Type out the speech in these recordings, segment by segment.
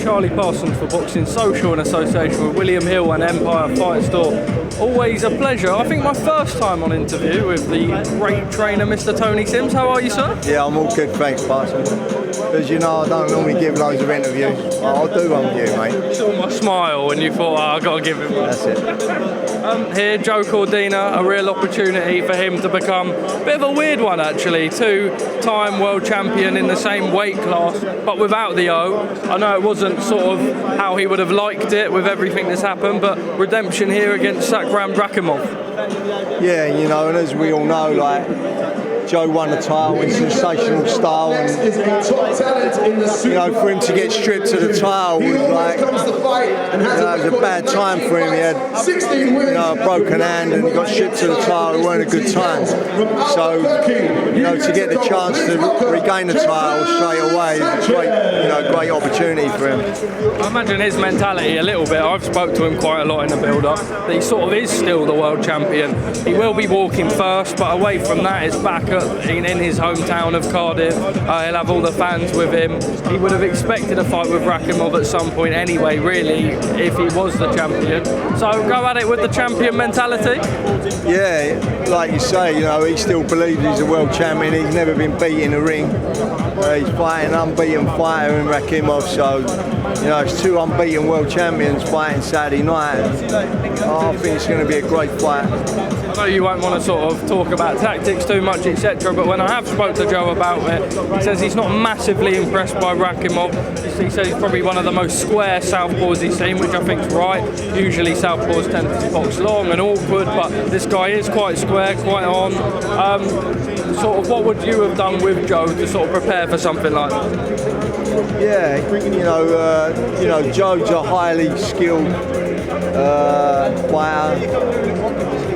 Charlie Parsons for Boxing Social in association with William Hill and Empire Fight Store. Always a pleasure. I think my first time on interview with the great trainer, Mr. Tony Sims. How are you, sir? Yeah, I'm all good, thanks, Parsons. As you know, I don't normally give loads of interviews. I'll do one with you, mate. You saw my smile when you thought, I've got to give him one. That's it. Here, Joe Cordina, a real opportunity for him to become a bit of a weird one, actually. Two-time world champion in the same weight class, but without the O. I know it wasn't sort of how he would have liked it with everything that's happened, but redemption here against Rakhimov. Yeah, you know, and as we all know, like, Joe won the title in sensational style, and you know, for him to get stripped to the title was like, you know, it was a bad time for him. He had, you know, a broken hand and he got stripped to the title. It weren't a good time. So, you know, to get the chance to regain the title straight away is a great, you know, great opportunity for him. I imagine his mentality a little bit. I've spoke to him quite a lot in the build-up. That he sort of is still the world champion. He will be walking first, but away from that, it's back in his hometown of Cardiff. He'll have all the fans with him. He would have expected a fight with Rakhimov at some point anyway, really, if he was the champion. So go at it with the champion mentality. Yeah, like you say, you know, he still believes he's a world champion. He's never been beat in the ring. He's fighting an unbeaten fighter in Rakhimov, so, you know, it's two unbeaten world champions fighting Saturday night. I think it's going to be a great fight. I know you won't want to sort of talk about tactics too much, etc., but when I have spoke to Joe about it, he says he's not massively impressed by Rakhimov. He says he's probably one of the most square southpaws he's seen, which I think is right. Usually southpaws tend to box long and awkward, but this guy is quite square, quite on. Sort of, what would you have done with Joe to sort of prepare for something like that? Yeah, you know, Joe's a highly skilled fighter.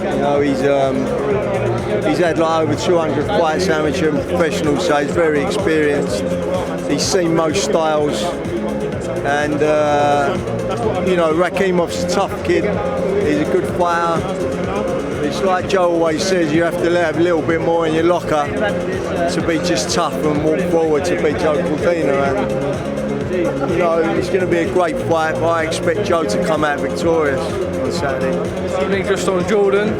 You know, he's had like over 200 fights, amateur and professional, so he's very experienced. He's seen most styles, and you know, Rakhimov's a tough kid. He's a good fighter. It's like Joe always says, you have to have a little bit more in your locker to be just tough and walk forward to beat Joe Cordina. And you know, it's going to be a great fight, but I expect Joe to come out victorious on Saturday. Only just on Jordan,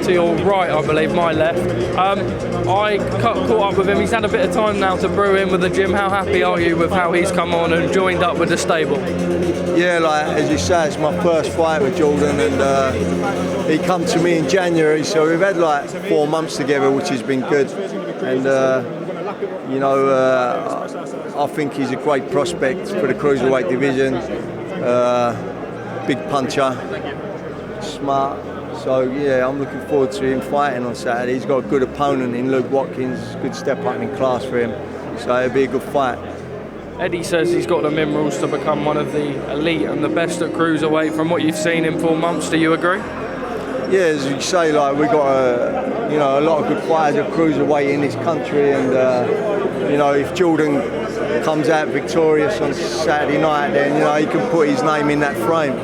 to your right, I believe, my left. I caught up with him. He's had a bit of time now to brew in with the gym. How happy are you with how he's come on and joined up with the stable? Yeah, like as you say, it's my first fight with Jordan, and he come to me in January, so we've had like 4 months together, which has been good. And you know, I think he's a great prospect for the cruiserweight division. Big puncher, smart. So yeah, I'm looking forward to him fighting on Saturday. He's got a good opponent in Luke Watkins, good step up in class for him. So it'll be a good fight. Eddie says he's got the minerals to become one of the elite and the best at cruiserweight. From what you've seen in 4 months, do you agree? Yeah, as you say, like we've got a lot of good fighters at cruiserweight in this country, and you know, if Jordan comes out victorious on Saturday night, then you know he can put his name in that frame.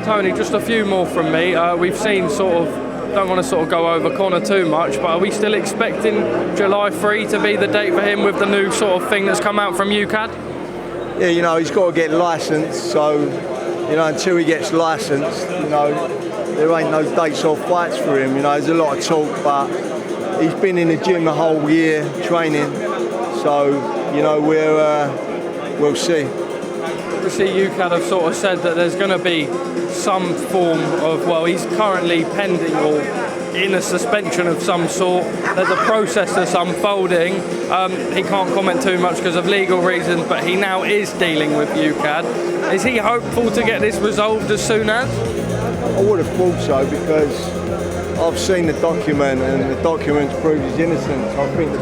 Tony, just a few more from me. We've seen sort of, don't want to sort of go over Conor too much, but are we still expecting July 3 to be the date for him with the new sort of thing that's come out from UKAD? Yeah, you know, he's got to get licensed, so you know, until he gets licensed, you know, there ain't no dates or fights for him. You know, there's a lot of talk, but he's been in the gym the whole year training, so you know, we'll see. Obviously, UKAD have sort of said that there's going to be some form of, well, he's currently pending or in a suspension of some sort, that the process that's unfolding. He can't comment too much because of legal reasons, but he now is dealing with UKAD. Is he hopeful to get this resolved as soon as? I would have thought so, because I've seen the document and the documents prove his innocence. I think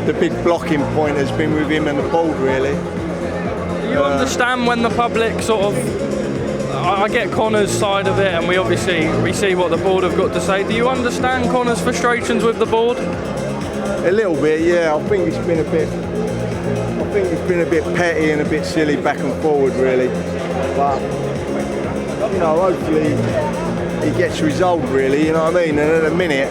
the big blocking point has been with him and the board, really. Do you understand when the public sort of, I get Conor's side of it, and we see what the board have got to say. Do you understand Conor's frustrations with the board? A little bit, yeah. I think it's been a bit petty and a bit silly back and forward, really. But you know, hopefully he gets resolved, really. You know what I mean? And at the minute,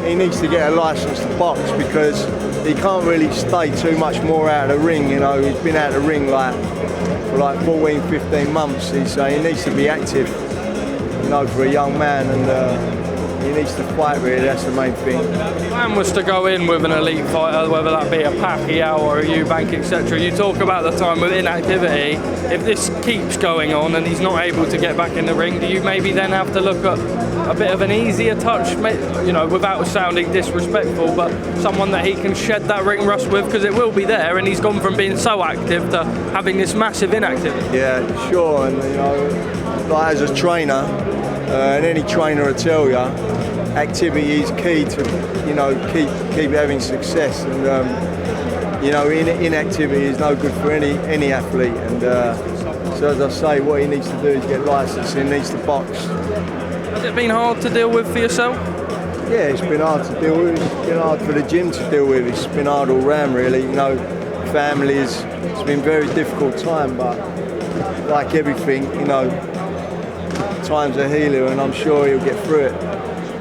he needs to get a licence to box, because he can't really stay too much more out of the ring. You know, he's been out of the ring for like 14, 15 months. He needs to be active, you know, for a young man, and he needs to fight, really. That's the main thing. The plan was to go in with an elite fighter, whether that be a Pacquiao or a Eubank, etc. You talk about the time with inactivity. If this keeps going on and he's not able to get back in the ring, do you maybe then have to look at a bit of an easier touch, you know, without sounding disrespectful, but someone that he can shed that ring rust with, because it will be there, and he's gone from being so active to having this massive inactivity. Yeah, sure. And you know, like as a trainer, and any trainer will tell you, activity is key to, you know, keep having success. And you know, inactivity is no good for any athlete. And so, as I say, what he needs to do is get licensed. He needs to box. Has it been hard to deal with for yourself? Yeah, it's been hard to deal with. It's been hard for the gym to deal with. It's been hard all round, really. You know, families. It's been a very difficult time, but like everything, you know, time's a healer, and I'm sure he'll get through it.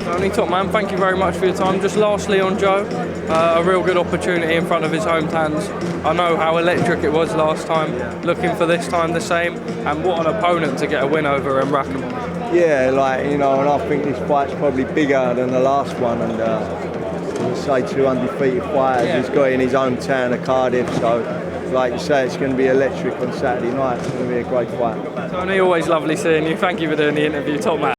Tony, top man, thank you very much for your time. Just lastly on Joe, a real good opportunity in front of his hometowns. I know how electric it was last time, looking for this time the same, and what an opponent to get a win over in Rakhimov. Yeah, like, you know, and I think this fight's probably bigger than the last one, and as I say, 2 undefeated fighters. Yeah. He's got it in his hometown of Cardiff, so like you say, it's going to be electric on Saturday night. It's going to be a great fight. Tony, always lovely seeing you. Thank you for doing the interview, top man.